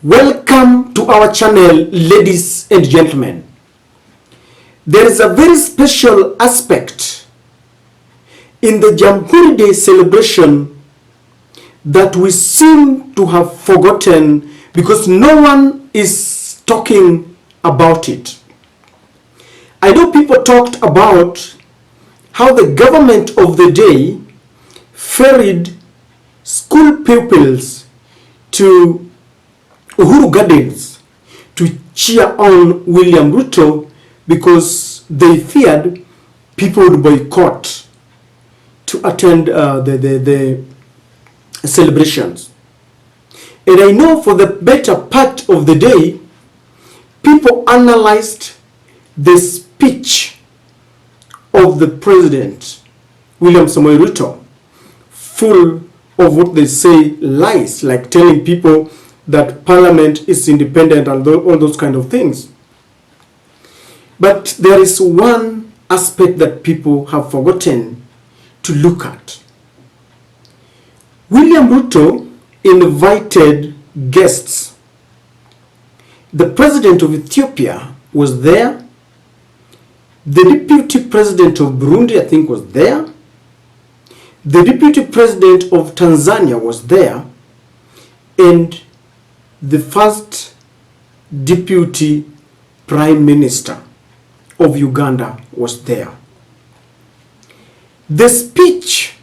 Welcome to our channel, ladies and gentlemen. There is a very special aspect in the Jamhuri Day celebration that we seem to have forgotten because no one is talking about it. I know people talked about how the government of the day ferried school pupils to Uhuru Gardens to cheer on Wiliam Ruto because they feared people would boycott to attend the celebrations. And I know for the better part of the day, people analyzed the speech of the president, Wiliam Ruto, full of what they say lies, like telling people that parliament is independent and all those kind of things. But there is one aspect that people have forgotten to look at. Wiliam Ruto invited guests. The president of Ethiopia was there. The deputy president of Burundi, I think, was there. The deputy president of Tanzania was there. And the first deputy prime minister of Uganda was there. The speech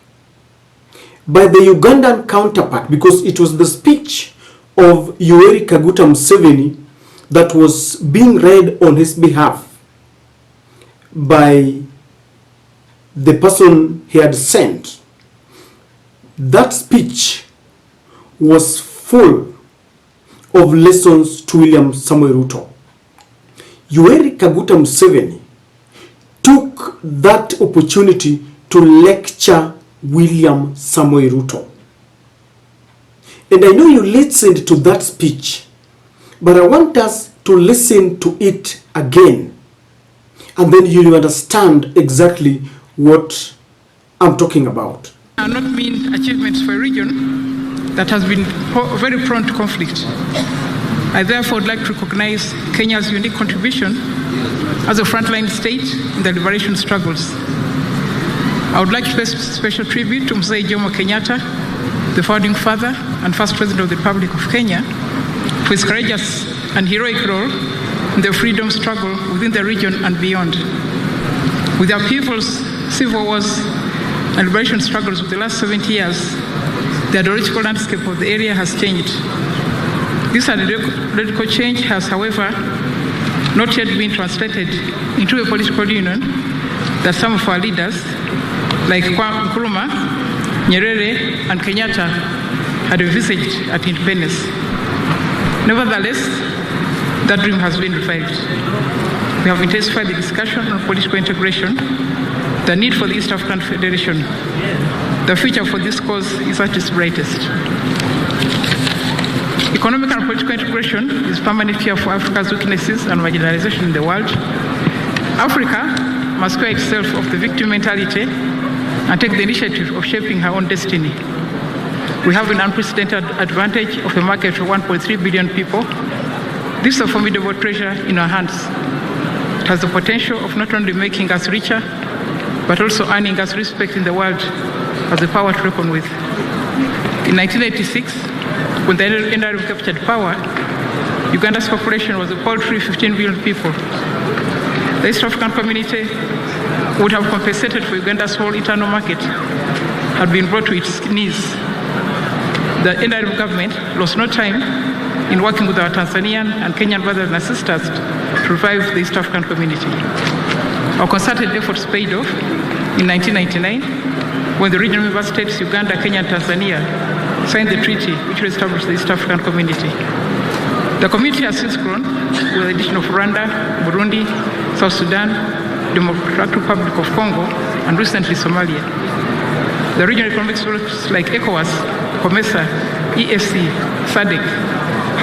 by the Ugandan counterpart, because it was the speech of Yoweri Kaguta Museveni that was being read on his behalf by the person he had sent. That speech was full of lessons to William Samuel Ruto. Yoweri Kaguta Museveni took that opportunity to lecture William Samuel Ruto. And I know you listened to that speech, but I want us to listen to it again. And then you'll understand exactly what I'm talking about. Are not mean achievements for a region that has been very prone to conflict. I therefore would like to recognize Kenya's unique contribution as a frontline state in the liberation struggles. I would like to pay special tribute to Mzee Jomo Kenyatta, the founding father and first president of the Republic of Kenya, for his courageous and heroic role in the freedom struggle within the region and beyond. With our people's civil wars and liberation struggles of the last 70 years, the ideological landscape of the area has changed. This ideological change has, however, not yet been translated into a political union that some of our leaders, like Nkrumah, Nyerere, and Kenyatta, had envisaged at independence. Nevertheless, that dream has been revived. We have intensified the discussion on political integration, the need for the East African Federation. The future for this cause is at its brightest. Economic and political integration is permanent fear for Africa's weaknesses and marginalization in the world. Africa must cure itself of the victim mentality and take the initiative of shaping her own destiny. We have an unprecedented advantage of a market of 1.3 billion people. This is a formidable treasure in our hands. It has the potential of not only making us richer, but also earning us respect in the world as a power to reckon with. In 1986, when the NRM captured power, Uganda's population was a paltry 15 billion people. The East African community would have compensated for Uganda's whole internal market had been brought to its knees. The NRM government lost no time in working with our Tanzanian and Kenyan brothers and sisters to revive the East African community. Our concerted efforts paid off in 1999 when the regional member states, Uganda, Kenya, and Tanzania, signed the treaty which will establish the East African community. The community has since grown with the addition of Rwanda, Burundi, South Sudan, Democratic Republic of Congo, and recently Somalia. The regional economic groups like ECOWAS, COMESA, EAC, SADC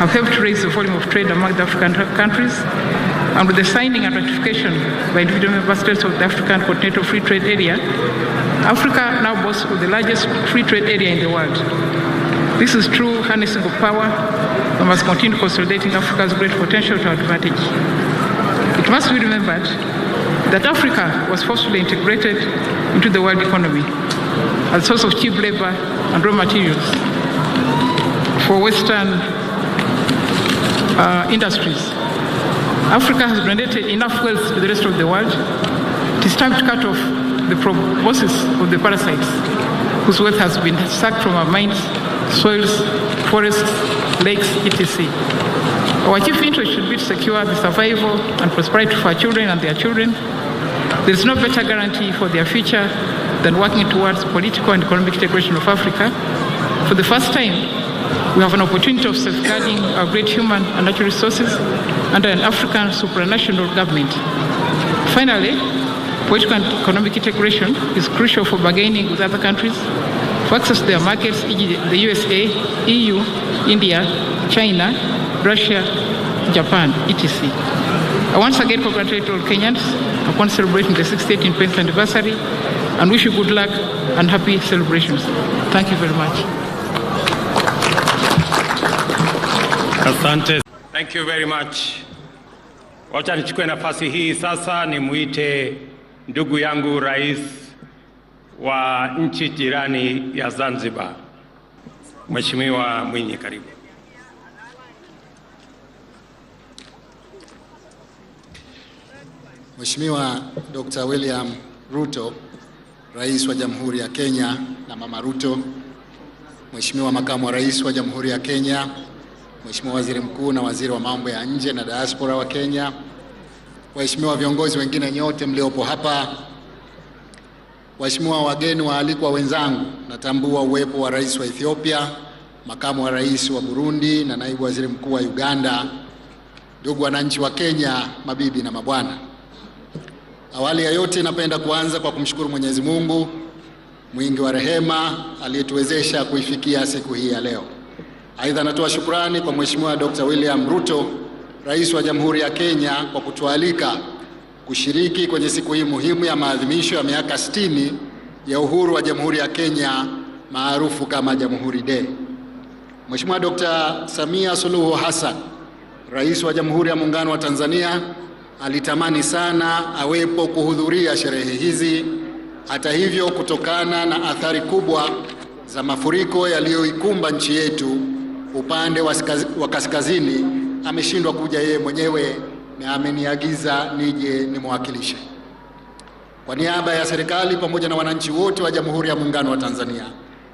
have helped raise the volume of trade among the African countries, and with the signing and ratification by individual member states of the African Continental Free Trade Area, Africa now boasts of the largest free trade area in the world. This is true harnessing of power. We must continue consolidating Africa's great potential to our advantage. It must be remembered that Africa was forcefully integrated into the world economy as a source of cheap labor and raw materials for Western industries. Africa has donated enough wealth to the rest of the world. It is time to cut off the proboscis of the parasites whose wealth has been sucked from our mines, soils, forests, lakes, etc. Our chief interest should be to secure the survival and prosperity for our children and their children. There is no better guarantee for their future than working towards political and economic integration of Africa. For the first time, we have an opportunity of safeguarding our great human and natural resources under an African supranational government. Finally, political and economic integration is crucial for bargaining with other countries, for access to their markets, e.g. the USA, EU, India, China, Russia, Japan, etc. I once again congratulate all Kenyans upon celebrating the 60th independence anniversary and wish you good luck and happy celebrations. Thank you very much. Asante. Thank you very much. Wacha nichukue nafasi hii sasa nimuite ndugu yangu rais wa nchi jirani ya Zanzibar. Mheshimiwa Mwinyi, karibu. Mheshimiwa Dr. Wiliam Ruto, Rais wa Jamhuri ya Kenya na Mama Ruto, Mheshimiwa Makamu wa Rais wa Jamhuri ya Kenya, Mheshimiwa Waziri Mkuu na Waziri wa Mambo ya Nje na Diaspora wa Kenya, waheshimiwa viongozi wengine nyote mliopo hapa, waheshimiwa wageni waalikwa wenzangu, natambua uwepo wa Rais wa Ethiopia, Makamu wa Rais wa Burundi na Naibu Waziri Mkuu wa Uganda, ndugu wananchi wa Kenya, mabibi na mabwana. Awali ya yote napenda kuanza kwa kumshukuru Mwenyezi Mungu mwingi wa rehema aliyetuwezesha kuifikia siku hii ya leo. Aidha, natoa shukrani kwa Mheshimiwa Dr. Wiliam Ruto, Rais wa Jamhuri ya Kenya, kwa kutualika kushiriki kwenye siku hii muhimu ya maadhimisho ya miaka 60 ya uhuru wa Jamhuri ya Kenya maarufu kama Jamhuri Day. Mheshimiwa Dr. Samia Suluhu Hassan, Rais wa Jamhuri ya Muungano wa Tanzania, alitamani sana awepo kuhudhuria sherehe hizi. Hata hivyo, kutokana na athari kubwa za mafuriko yaliyoikumba nchi yetu upande wa kaskazini, ameshindwa kuja yeye mwenyewe na ameniagiza nije nimwakilishe. Kwa niaba ya serikali pamoja na wananchi wote wa Jamhuri ya Muungano wa Tanzania,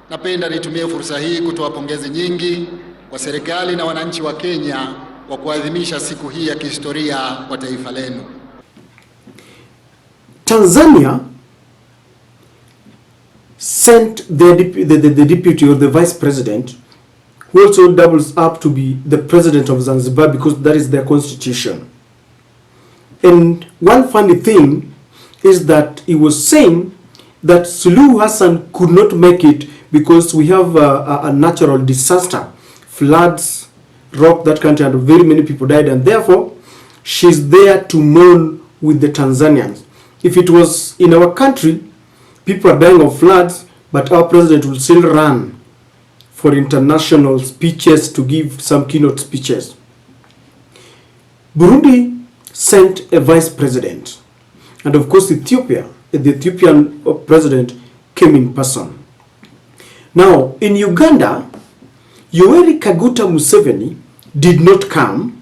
napenda nitumie fursa hii kutoa pongezi nyingi kwa serikali na wananchi wa Kenya kwa kuadhimisha siku hii ya kihistoria kwa taifa lenu. Tanzania sent the deputy or the vice president, who also doubles up to be the president of Zanzibar because that is their constitution. And one funny thing is that he was saying that Suluhu Hassan could not make it because we have a natural disaster, floods rocked that country and very many people died, and therefore she's there to mourn with the Tanzanians. If it was in our country, people are dying of floods, but our president will still run for international speeches to give some keynote speeches. Burundi sent a vice president, and of course Ethiopia, the Ethiopian president came in person. Now in Uganda, Yoweri Kaguta Museveni did not come.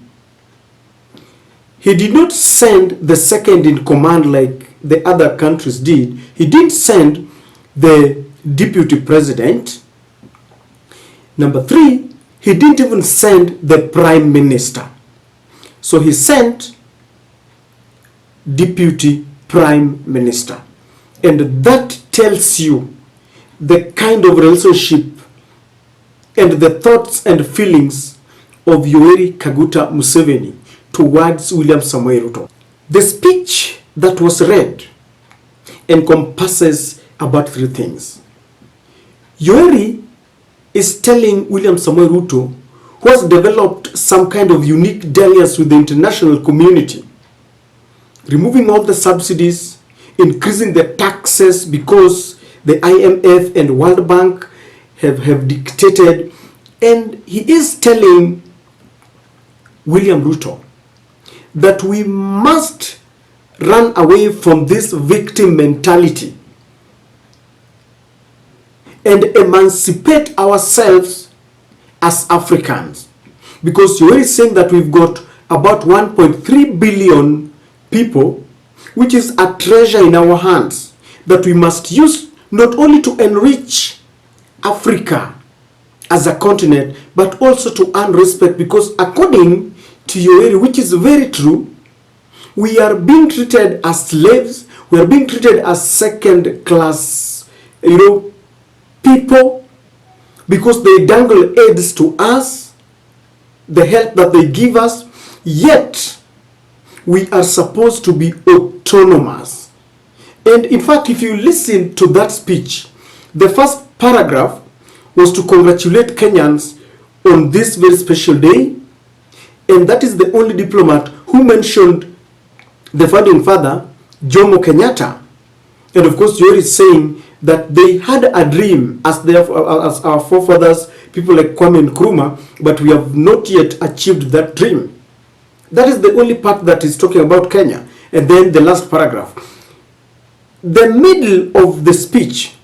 He did not send the second in command like the other countries did. He didn't send the deputy president. Number 3, he didn't even send the prime minister. So he sent deputy prime minister. And that tells you the kind of relationship and the thoughts and feelings of Yoweri Kaguta Museveni towards William Samoei Ruto. The speech that was read encompasses about 3 things. Yoweri is telling William Samoei Ruto, who has developed some kind of unique dalliance with the international community, removing all the subsidies, increasing the taxes because the IMF and World Bank have dictated And he is telling William Ruto that we must run away from this victim mentality and emancipate ourselves as Africans. Because you're already saying that we've got about 1.3 billion people, which is a treasure in our hands that we must use not only to enrich Africa as a continent, but also to earn respect. Because according to Yoweri, which is very true, we are being treated as slaves, we are being treated as second class, people, because they dangle aids to us, the help that they give us, yet we are supposed to be autonomous. And in fact, if you listen to that speech, the first paragraph was to congratulate Kenyans on this very special day, and that is the only diplomat who mentioned the founding father, Jomo Kenyatta. And of course, Yoweri is saying that they had a dream as our forefathers, people like Kwame Nkrumah, but we have not yet achieved that dream. That is the only part that is talking about Kenya. And then the last paragraph. The middle of the speech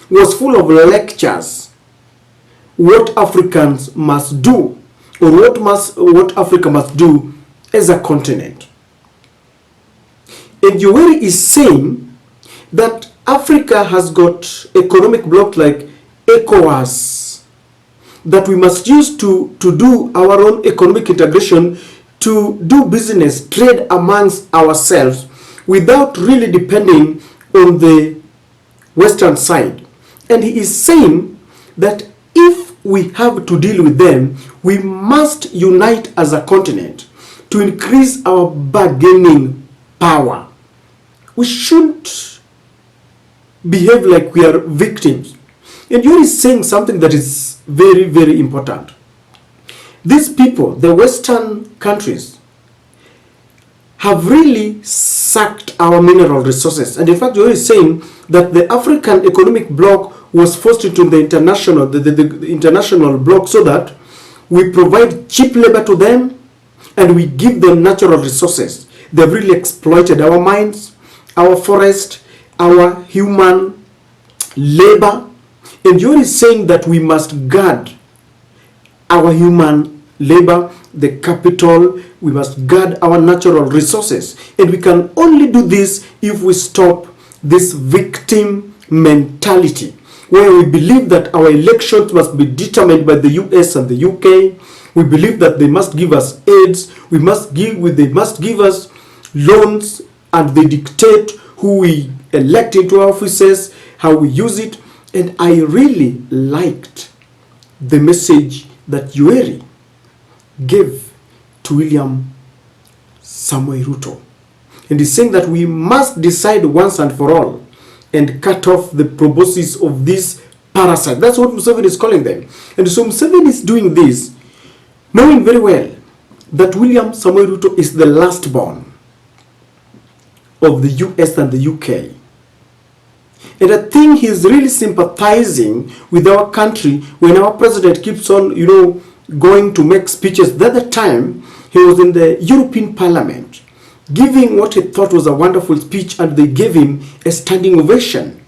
was full of lectures, what Africans must do, or what Africa must do as a continent. And Yoweri is saying that Africa has got economic blocks like ECOWAS that we must use to do our own economic integration, to do business, trade amongst ourselves without really depending on the Western side. And he is saying that if we have to deal with them, we must unite as a continent to increase our bargaining power. We shouldn't behave like we are victims. And Yoweri is saying something that is very, very important. These people, the Western countries, have really sucked our mineral resources. And in fact, Yoweri is saying that the African economic bloc was forced into the international bloc so that we provide cheap labor to them and we give them natural resources. They've really exploited our mines, our forest, our human labor. And Yoweri is saying that we must guard our human labor, the capital, we must guard our natural resources. And we can only do this if we stop this victim mentality, where we believe that our elections must be determined by the US and the UK. We believe that they must give us aids, they must give us loans, and they dictate who we elect into offices, how we use it. And I really liked the message that Yoweri gave to William Samoei Ruto. And he's saying that we must decide once and for all and cut off the proboscis of this parasite. That's what Museveni is calling them. And so Museveni is doing this, knowing very well that William Samoei Ruto is the last born of the US and the UK. And I think he's really sympathizing with our country when our president keeps on, going to make speeches. The other time, he was in the European Parliament, giving what he thought was a wonderful speech, and they gave him a standing ovation.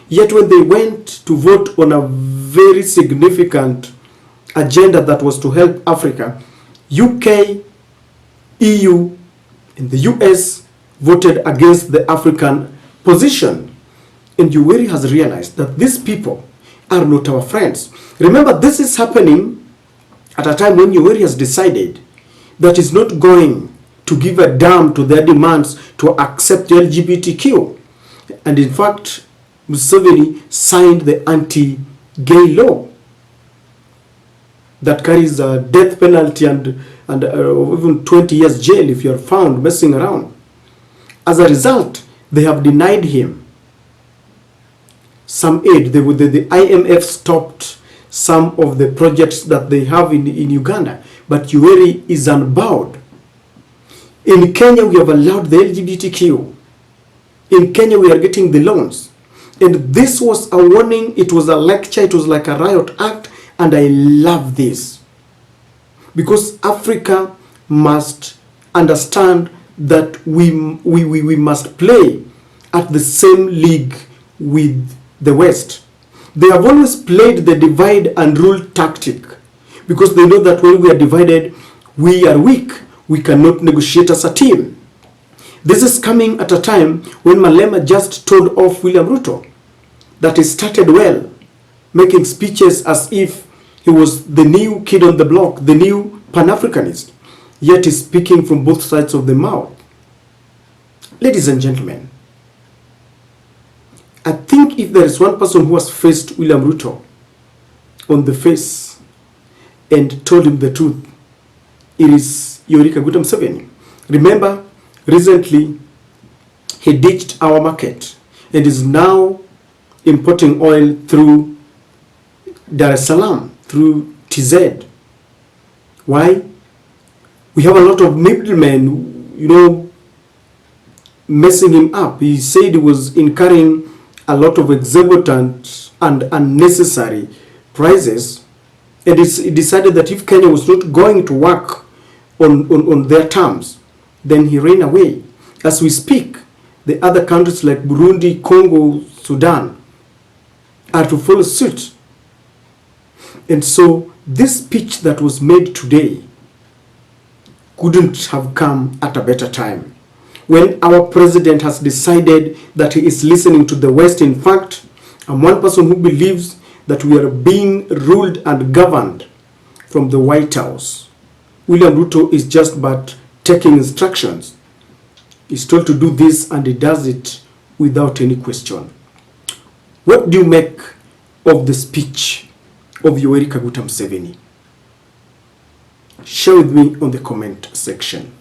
Yet when they went to vote on a very significant agenda that was to help Africa, UK, EU, and the US voted against the African position. And Yoweri has realized that these people are not our friends. Remember, this is happening at a time when Yoweri has decided that he's not going to give a damn to their demands to accept LGBTQ. And in fact, Museveni signed the anti-gay law that carries a death penalty and even 20 years jail if you are found messing around. As a result, they have denied him some aid. The IMF stopped some of the projects that they have in Uganda, but Yoweri is unbowed. In Kenya, we have allowed the LGBTQ. In Kenya, we are getting the loans. And this was a warning, it was a lecture, it was like a riot act And I love this, because Africa must understand that we must play at the same league with the West. They have always played the divide and rule tactic, because they know that when we are divided, we are weak. We cannot negotiate as a team. This is coming at a time when Malema just told off Wiliam Ruto, that he started well, making speeches as if he was the new kid on the block, the new Pan-Africanist, yet he's speaking from both sides of the mouth. Ladies and gentlemen, I think if there is one person who has faced Wiliam Ruto on the face and told him the truth, it is Yoweri Kaguta Museveni. Remember, recently he ditched our market and is now importing oil through Dar es Salaam, through TZ. Why? We have a lot of middlemen, messing him up. He said he was incurring a lot of exorbitant and unnecessary prices, and he decided that if Kenya was not going to work on their terms, then he ran away. As we speak, the other countries like Burundi, Congo, Sudan are to follow suit. And so this speech that was made today couldn't have come at a better time, when our president has decided that he is listening to the West. In fact, I'm one person who believes that we are being ruled and governed from the White House. Wiliam Ruto is just but taking instructions. He's told to do this and he does it without any question. What do you make of the speech of Yoweri Kaguta Museveni? Share with me on the comment section.